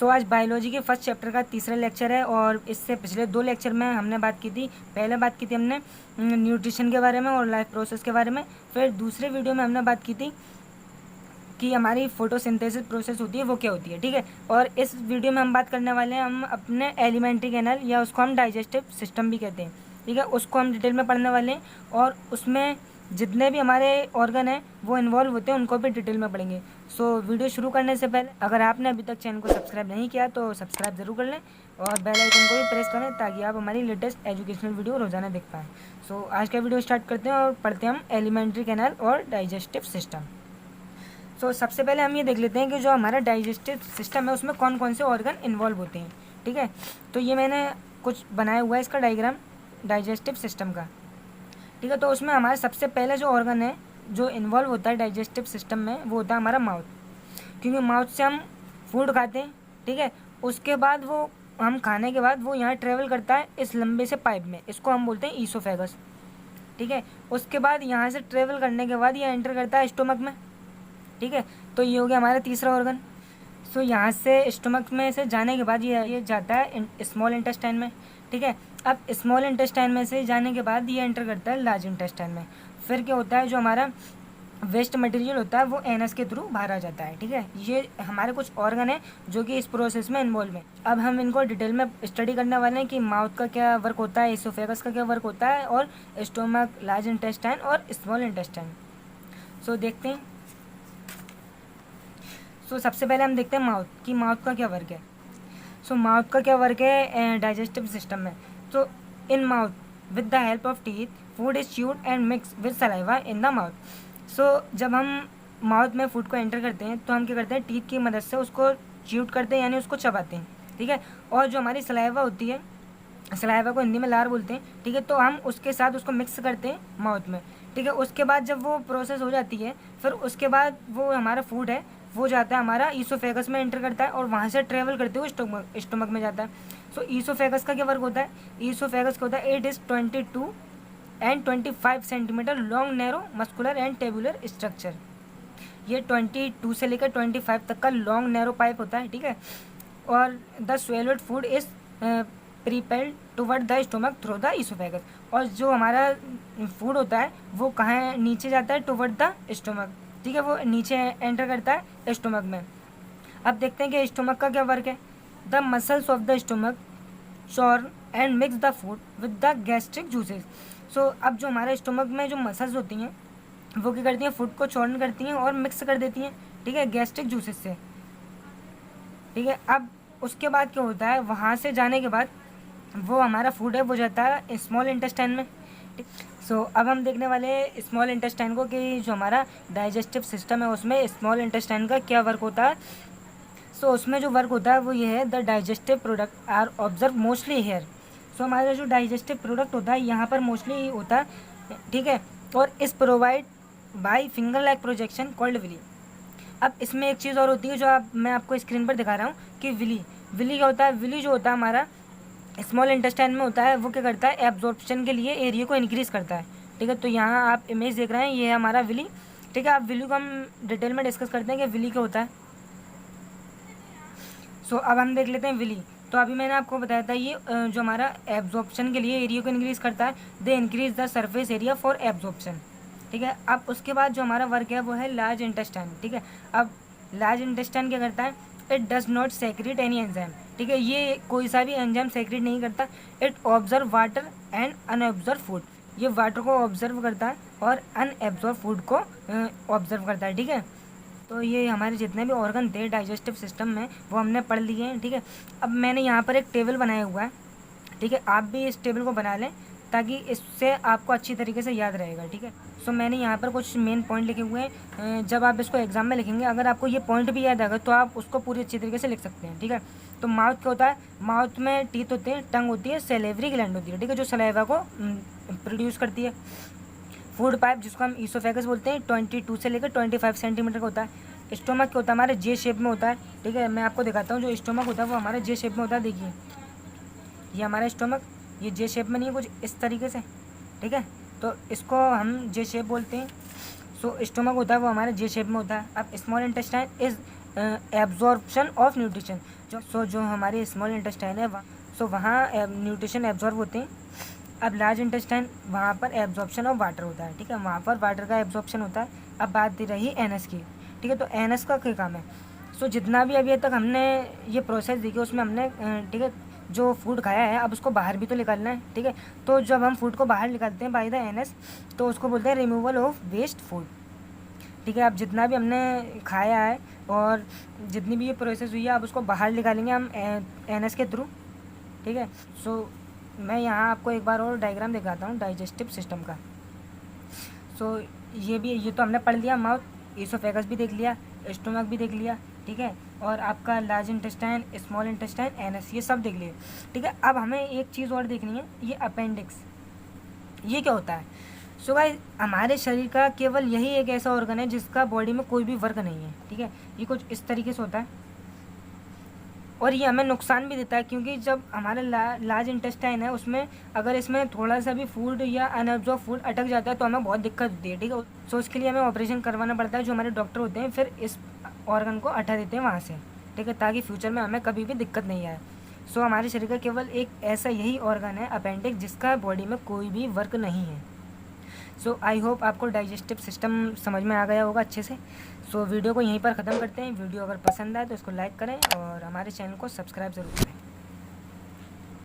आज बायोलॉजी के first chapter का तीसरा लेक्चर है और इससे पिछले 2 लेक्चर में हमने बात की थी। पहले बात की थी हमने न्यूट्रिशन के बारे में और लाइफ प्रोसेस के बारे में। फिर दूसरे वीडियो में हमने बात की थी कि हमारी फोटोसिंथेसिस प्रोसेस होती है वो क्या होती है, ठीक है। और इस वीडियो में हम बात करने वाले हैं हम अपने एलिमेंट्री कैनल या उसको हम डाइजेस्टिव सिस्टम भी कहते हैं, ठीक है। उसको हम डिटेल में पढ़ने वाले हैं और उसमें जितने भी हमारे ऑर्गन हैं वो इन्वॉल्व होते हैं उनको भी डिटेल में पढ़ेंगे। वीडियो शुरू करने से पहले अगर आपने अभी तक चैनल को सब्सक्राइब नहीं किया तो सब्सक्राइब जरूर कर लें और बेल आइकन को भी प्रेस करें ताकि आप हमारी लेटेस्ट एजुकेशनल वीडियो रोजाना देख पाएँ। आज का वीडियो स्टार्ट करते हैं और पढ़ते हैं हम एलिमेंट्री कैनल और डाइजेस्टिव सिस्टम। सबसे पहले हम ये देख लेते हैं कि जो हमारा डाइजेस्टिव सिस्टम है उसमें कौन कौन से ऑर्गन इन्वॉल्व होते हैं, ठीक है। तो ये मैंने कुछ बनाया हुआ है इसका डायग्राम डाइजेस्टिव सिस्टम का, ठीक है। तो उसमें हमारा सबसे पहले जो ऑर्गन है जो इन्वॉल्व होता है डाइजेस्टिव सिस्टम में वो होता है हमारा माउथ, क्योंकि माउथ से हम फूड खाते हैं, ठीक है। उसके बाद वो हम खाने के बाद वो यहाँ ट्रेवल करता है इस लंबे से पाइप में, इसको हम बोलते हैं ईसोफेगस, ठीक है। उसके बाद यहाँ से ट्रेवल करने के बाद ये एंटर करता है स्टोमक में, ठीक है। तो ये हो गया हमारा तीसरा ऑर्गन। यहाँ से स्टोमक में से जाने के बाद ये जाता है स्मॉल इंटेस्टाइन में, ठीक है। अब स्मॉल इंटेस्टाइन में से जाने के बाद ये एंटर करता है लार्ज इंटेस्टाइन में। फिर क्या होता है जो हमारा वेस्ट मटेरियल होता है वो एनस के थ्रू बाहर आ जाता है, ठीक है। ये हमारे कुछ ऑर्गन है जो कि इस प्रोसेस में इन्वॉल्व है। अब हम इनको डिटेल में स्टडी करने वाले हैं कि माउथ का क्या वर्क होता है, इसोफेगस का क्या वर्क होता है और स्टोमक, लार्ज इंटेस्टाइन और स्मॉल इंटेस्टाइन। देखते हैं। सबसे पहले हम देखते हैं माउथ कि माउथ का क्या वर्क है। माउथ का क्या वर्क है डाइजेस्टिव सिस्टम में। In mouth with the help of teeth food is chewed and mix with saliva in the mouth. जब हम माउथ में फूड को एंटर करते हैं तो हम क्या करते हैं, टीथ की मदद से उसको च्यूड करते हैं यानी उसको चबाते हैं, ठीक है। और जो हमारी सलाइवा होती है, सलाइवा को हिंदी में लार बोलते हैं, ठीक है। तो हम उसके साथ उसको मिक्स करते हैं माउथ में, ठीक है। उसके बाद जब वो प्रोसेस हो जाती है फिर उसके बाद वो हमारा फूड है वो जाता है हमारा ईसोफेगस में एंटर करता है और वहाँ से ट्रेवल करते हुए स्टोमक में जाता है। ईसोफेगस का क्या वर्क होता है, ईसोफेगस का होता है it is 22 and 25 centimetre long narrow muscular and tabular structure. ये 22 से लेकर 25 तक का लॉन्ग नैरो पाइप होता है, ठीक है। और the swallowed food is propelled toward the stomach through the oesophagus. और जो हमारा फूड होता है वो कहाँ नीचे जाता है, टुवर्ड द स्टोमक, ठीक है। वो नीचे एंटर करता है स्टोमक में। अब देखते हैं कि स्टोमक का क्या वर्क है। The muscles of the stomach churn and mix the food with the gastric juices. अब जो हमारे स्टोमक में जो मसल्स होती हैं वो क्या करती हैं, फूड को चॉर्न करती हैं और मिक्स कर देती हैं, ठीक है, गैस्ट्रिक जूसेस से, ठीक है। अब उसके बाद क्या होता है, वहाँ से जाने के बाद वो हमारा फूड है वो जाता है स्मॉल इंटेस्टाइन में। अब हम देखने वाले स्मॉल इंटेस्टाइन को कि जो हमारा डाइजेस्टिव सिस्टम है उसमें स्मॉल इंटेस्टाइन का क्या वर्क होता है। उसमें जो वर्क होता है वो ये है, the digestive product are observe mostly here. हमारा जो डाइजेस्टिव प्रोडक्ट होता है यहाँ पर मोस्टली होता है, ठीक है। और इस provide by finger like projection called villi. अब इसमें एक चीज़ और होती है जो मैं आपको स्क्रीन पर दिखा रहा हूँ कि विली क्या होता है। विली जो होता है हमारा स्मॉल इंटेस्टाइन में होता है वो क्या करता है, एब्जॉर्प्शन के लिए एरिया को इंक्रीज़ करता है, ठीक है। तो यहाँ आप इमेज देख रहे हैं ये है हमारा विली, ठीक है। आप विली को हम डिटेल में डिस्कस करते हैं कि विली क्या होता है। अब हम देख लेते हैं विली। तो अभी मैंने आपको बताया था ये जो हमारा एब्जॉर्प्शन के लिए एरिया को इंक्रीज़ करता है, they increase the surface area for absorption, ठीक है। अब उसके बाद जो हमारा वर्क है वो है लार्ज इंटेस्टाइन, ठीक है। अब लार्ज इंटेस्टाइन क्या करता है, it does not secrete any enzyme, ठीक है। ये कोई सा भी एंजाइम सेक्रेट नहीं करता। It observe water and unobserved food. ये वाटर को ऑब्जर्व करता है और अनएब्जॉर्व फूड को ऑब्जर्व करता है, ठीक है। तो ये हमारे जितने भी ऑर्गन थे डाइजेस्टिव सिस्टम में वो हमने पढ़ लिए हैं, ठीक है। अब मैंने यहाँ पर एक टेबल बनाया हुआ है, ठीक है। आप भी इस टेबल को बना लें ताकि इससे आपको अच्छी तरीके से याद रहेगा, ठीक है। मैंने यहाँ पर कुछ मेन पॉइंट लिखे हुए हैं। जब आप इसको एग्जाम में लिखेंगे अगर आपको ये पॉइंट भी याद आएगा तो आप उसको पूरी अच्छी तरीके से लिख सकते हैं, ठीक है। तो माउथ क्या होता है, माउथ में टीथ होते हैं, टंग होती है, सेलेवरी ग्लैंड होती है, ठीक है, जो सलाइवा को प्रोड्यूस करती है। फूड पाइप जिसको हम ईसोफेगस बोलते हैं 22 से लेकर 25 सेंटीमीटर का होता है। स्टोमक क्या होता है, हमारे जे शेप में होता है, ठीक है। मैं आपको दिखाता हूँ जो स्टोमक होता है वो हमारे जे शेप में होता है। देखिए ये हमारा स्टोमक, ये जे शेप में नहीं है, कुछ इस तरीके से, ठीक है। तो इसको हम जे शेप बोलते हैं। स्टोमक होता है वो हमारे जे शेप में होता है। अब small intestine is absorption of nutrition. जो हमारे स्मॉल इंटेस्टाइन है वहाँ न्यूट्रिशन एब्जॉर्ब होते हैं। अब लार्ज इंटेस्टाइन वहाँ पर एब्जॉर्प्शन ऑफ वाटर होता है, ठीक है, वहाँ पर वाटर का एब्जॉर्प्शन होता है। अब बात रही एनएस की, ठीक है, तो एनएस का क्या काम है? जितना भी अभी तक हमने ये प्रोसेस देखी उसमें हमने ठीक है जो फूड खाया है अब उसको बाहर भी तो निकालना है, ठीक है। तो जब हम फूड को बाहर निकालते हैं बाय द एनएस, तो उसको बोलते हैं रिमूवल ऑफ वेस्ट फूड, ठीक है। अब जितना भी हमने खाया है और जितनी भी ये प्रोसेस हुई है अब उसको बाहर निकालेंगे हम एनएस के थ्रू, ठीक है। मैं यहाँ आपको एक बार और डायग्राम दिखाता हूँ डाइजेस्टिव सिस्टम का। ये तो हमने पढ़ लिया, माउथ ईसोफेगस भी देख लिया, स्टोमक भी देख लिया, ठीक है, और आपका large intestine, small intestine, NS, ये सब देख लिए, ठीक है। अब हमें एक चीज़ और देखनी है, ये अपेंडिक्स, ये क्या होता है? गाइस हमारे शरीर का केवल यही एक ऐसा ऑर्गन है जिसका बॉडी में कोई भी वर्क नहीं है, ठीक है। ये कुछ इस तरीके से होता है और ये हमें नुकसान भी देता है, क्योंकि जब हमारा लार्ज इंटेस्टाइन है उसमें अगर इसमें थोड़ा सा भी फूड या अनअब्जॉर्ब फूड अटक जाता है तो हमें बहुत दिक्कत होती है, ठीक है। उसके लिए हमें ऑपरेशन करवाना पड़ता है, जो हमारे डॉक्टर होते हैं फिर इस ऑर्गन को हटा देते हैं वहाँ से, ठीक है, ताकि फ्यूचर में हमें कभी भी दिक्कत नहीं आए। हमारे शरीर का केवल एक ऐसा यही ऑर्गन है अपेंडिक्स जिसका बॉडी में कोई भी वर्क नहीं है। आई होप आपको डाइजेस्टिव सिस्टम समझ में आ गया होगा अच्छे से। वीडियो को यहीं पर ख़त्म करते हैं। वीडियो अगर पसंद आए तो इसको लाइक करें और हमारे चैनल को सब्सक्राइब ज़रूर करें।